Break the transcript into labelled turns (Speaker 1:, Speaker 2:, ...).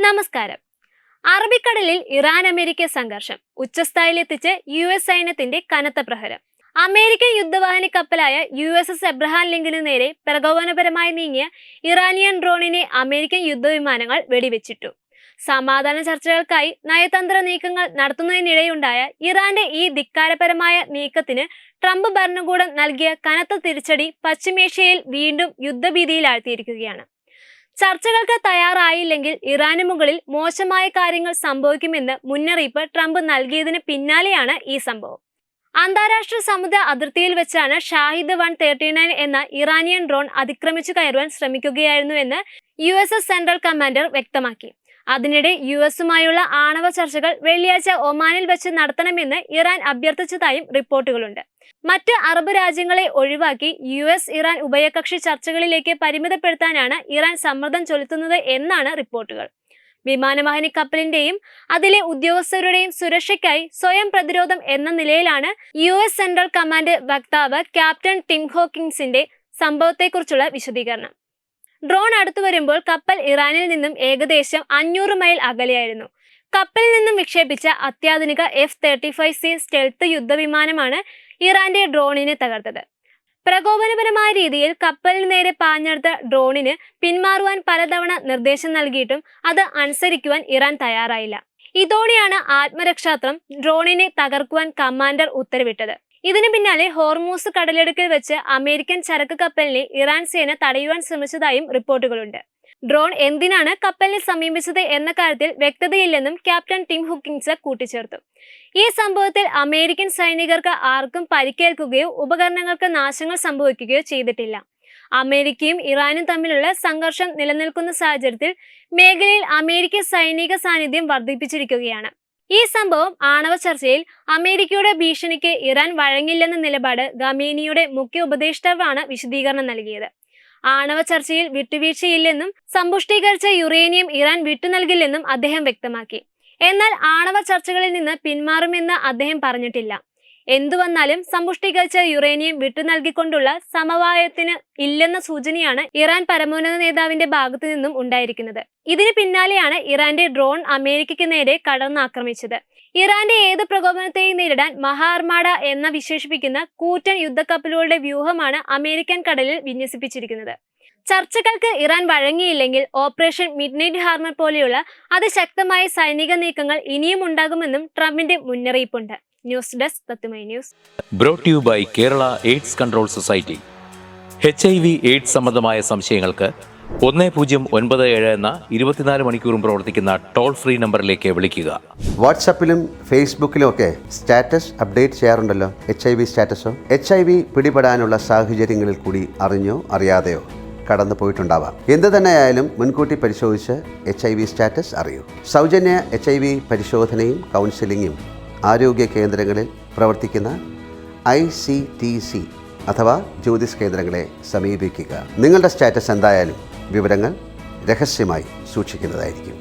Speaker 1: നമസ്കാരം. അറബിക്കടലിൽ Iran America സംഘർഷം ഉച്ചസ്ഥായിലെത്തിച്ച് US സൈന്യത്തിന്റെ കനത്ത പ്രഹരം. അമേരിക്കൻ യുദ്ധവാഹിനി കപ്പലായ USS എബ്രഹാം ലിങ്കന് നേരെ പ്രകോപനപരമായി നീങ്ങിയ ഇറാനിയൻ ഡ്രോണിനെ അമേരിക്കൻ യുദ്ധവിമാനങ്ങൾ വെടിവെച്ചിട്ടു. സമാധാന ചർച്ചകൾക്കായി നയതന്ത്ര നീക്കങ്ങൾ നടത്തുന്നതിനിടെയുണ്ടായ ഇറാന്റെ ഈ ധിക്കാരപരമായ നീക്കത്തിന് ട്രംപ് ഭരണകൂടം നൽകിയ കനത്ത തിരിച്ചടി പശ്ചിമേഷ്യയിൽ വീണ്ടും യുദ്ധഭീതിയിലാഴ്ത്തിയിരിക്കുകയാണ്. ചർച്ചകൾക്ക് തയ്യാറായില്ലെങ്കിൽ ഇറാന് മുകളിൽ മോശമായ കാര്യങ്ങൾ സംഭവിക്കുമെന്ന് മുന്നറിയിപ്പ് ട്രംപ് നൽകിയതിന് പിന്നാലെയാണ് ഈ സംഭവം. അന്താരാഷ്ട്ര സമുദ്ര അതിർത്തിയിൽ വെച്ചാണ് ഷാഹിദ് 139 എന്ന ഇറാനിയൻ ഡ്രോൺ അതിക്രമിച്ചു കയറുവാൻ ശ്രമിക്കുകയായിരുന്നുവെന്ന് USS സെൻട്രൽ കമാൻഡർ വ്യക്തമാക്കി. അതിനിടെ US-ഉമായുള്ള ആണവ ചർച്ചകൾ വെള്ളിയാഴ്ച ഒമാനിൽ വെച്ച് നടത്തണമെന്ന് ഇറാൻ അഭ്യർത്ഥിച്ചതായും റിപ്പോർട്ടുകളുണ്ട്. മറ്റ് അറബ് രാജ്യങ്ങളെ ഒഴിവാക്കി US ഇറാൻ ഉഭയകക്ഷി ചർച്ചകളിലേക്ക് പരിമിതപ്പെടുത്താനാണ് ഇറാൻ സമ്മർദ്ദം ചെലുത്തുന്നത് എന്നാണ് റിപ്പോർട്ടുകൾ. വിമാനവാഹിനി കപ്പലിന്റെയും അതിലെ ഉദ്യോഗസ്ഥരുടെയും സുരക്ഷയ്ക്കായി സ്വയം പ്രതിരോധം എന്ന നിലയിലാണ് US സെൻട്രൽ കമാൻഡ് വക്താവ് ക്യാപ്റ്റൻ ടിം ഹോക്കിൻസിന്റെ സംഭവത്തെക്കുറിച്ചുള്ള വിശദീകരണം. ഡ്രോൺ അടുത്തു വരുമ്പോൾ കപ്പൽ ഇറാനിൽ നിന്നും ഏകദേശം 500 മൈൽ അകലെയായിരുന്നു. കപ്പലിൽ നിന്നും വിക്ഷേപിച്ച അത്യാധുനിക F-35C സ്റ്റെൽത്ത് യുദ്ധവിമാനമാണ് ഇറാന്റെ ഡ്രോണിനെ തകർത്തത്. പ്രകോപനപരമായ രീതിയിൽ കപ്പലിന് നേരെ പാഞ്ഞെടുത്ത ഡ്രോണിന് പിന്മാറുവാൻ പലതവണ നിർദ്ദേശം നൽകിയിട്ടും അത് അനുസരിക്കുവാൻ ഇറാൻ തയ്യാറായില്ല. ഇതോടെയാണ് ആത്മരക്ഷാസ്ത്രം ഡ്രോണിനെ തകർക്കുവാൻ കമാൻഡർ ഉത്തരവിട്ടത്. ഇതിനു പിന്നാലെ ഹോർമൂസ് കടലിടുക്കിൽ വെച്ച് അമേരിക്കൻ ചരക്ക് കപ്പലിനെ ഇറാൻ സേന തടയുവാൻ ശ്രമിച്ചതായും റിപ്പോർട്ടുകളുണ്ട്. ഡ്രോൺ എന്തിനാണ് കപ്പലിനെ സമീപിച്ചത് എന്ന കാര്യത്തിൽ വ്യക്തതയില്ലെന്നും ക്യാപ്റ്റൻ ടിം ഹോക്കിൻസ് കൂട്ടിച്ചേർത്തു. ഈ സംഭവത്തിൽ അമേരിക്കൻ സൈനികർക്ക് ആർക്കും പരിക്കേൽക്കുകയോ ഉപകരണങ്ങൾക്ക് നാശങ്ങൾ സംഭവിക്കുകയോ ചെയ്തിട്ടില്ല. അമേരിക്കയും ഇറാനും തമ്മിലുള്ള സംഘർഷം നിലനിൽക്കുന്ന സാഹചര്യത്തിൽ മേഖലയിൽ അമേരിക്കൻ സൈനിക സാന്നിധ്യം വർദ്ധിപ്പിച്ചിരിക്കുകയാണ്. ഈ സംഭവം ആണവ ചർച്ചയിൽ അമേരിക്കയുടെ ഭീഷണിക്ക് ഇറാൻ വഴങ്ങില്ലെന്ന നിലപാട് ഖമേനിയുടെ മുഖ്യ ഉപദേഷ്ടാവാണ് വിശദീകരണം നൽകിയത്. ആണവ ചർച്ചയിൽ വിട്ടുവീഴ്ചയില്ലെന്നും സമ്പുഷ്ടീകരിച്ച യുറേനിയം ഇറാൻ വിട്ടുനൽകില്ലെന്നും അദ്ദേഹം വ്യക്തമാക്കി. എന്നാൽ ആണവ ചർച്ചകളിൽ നിന്ന് പിന്മാറുമെന്ന് അദ്ദേഹം പറഞ്ഞിട്ടില്ല. എന്തു വന്നാലും സമ്പുഷ്ടീകരിച്ച യുറേനിയം വിട്ടുനൽകിക്കൊണ്ടുള്ള സമവായത്തിന് ഇല്ലെന്ന സൂചനയാണ് ഇറാൻ പരമോന്നത നേതാവിന്റെ ഭാഗത്തു നിന്നും ഉണ്ടായിരിക്കുന്നത്. ഇതിന് പിന്നാലെയാണ് ഇറാന്റെ ഡ്രോൺ അമേരിക്കയ്ക്ക് നേരെ കടന്നാക്രമിച്ചത്. ഇറാന്റെ ഏത് പ്രകോപനത്തെയും നേരിടാൻ മഹാർമാഡ എന്ന് വിശേഷിപ്പിക്കുന്ന കൂറ്റൻ യുദ്ധക്കപ്പലുകളുടെ വ്യൂഹമാണ് അമേരിക്കൻ കടലിൽ വിന്യസിപ്പിച്ചിരിക്കുന്നത്. ചർച്ചകൾക്ക് ഇറാൻ വഴങ്ങിയില്ലെങ്കിൽ ഓപ്പറേഷൻ മിഡ്നൈറ്റ് ഹാർമർ പോലെയുള്ള അതിശക്തമായ സൈനിക നീക്കങ്ങൾ ഇനിയും ഉണ്ടാകുമെന്നും ട്രംപിന്റെ മുന്നറിയിപ്പുണ്ട്. ന്യൂസ് ഡെസ്ക് തത്തുമൈ news.
Speaker 2: Brought you by Kerala AIDS control society. HIV AIDS സംബന്ധമായ സംശയങ്ങൾക്ക് 1097 എന്ന 24 മണിക്കൂറും പ്രവർത്തിക്കുന്ന ടോൾ ഫ്രീ നമ്പറിലേക്ക് വിളിക്കുക.
Speaker 3: വാട്സാപ്പിലും ഫേസ്ബുക്കിലും ഒക്കെ സ്റ്റാറ്റസ് അപ്ഡേറ്റ് ചെയ്യാറുണ്ടല്ലോ. HIV സ്റ്റാറ്റസോ HIV പിടിപെടാനുള്ള സാഹചര്യങ്ങളിൽ കൂടി അറിഞ്ഞോ അറിയാതെയോ കടന്നു പോയിട്ടുണ്ടാവാം. എന്ത് തന്നെയായാലും മുൻകൂട്ടി പരിശോധിച്ച് HIV സ്റ്റാറ്റസ് അറിയൂ. സൗജന്യ HIV പരിശോധനയും കൗൺസിലിങ്ങും ആരോഗ്യ കേന്ദ്രങ്ങളിൽ പ്രവർത്തിക്കുന്ന ICTC അഥവാ ജ്യോതിസ് കേന്ദ്രങ്ങളെ സമീപിക്കുക. നിങ്ങളുടെ സ്റ്റാറ്റസ് എന്തായാലും വിവരങ്ങൾ രഹസ്യമായി സൂക്ഷിക്കുന്നതായിരിക്കും.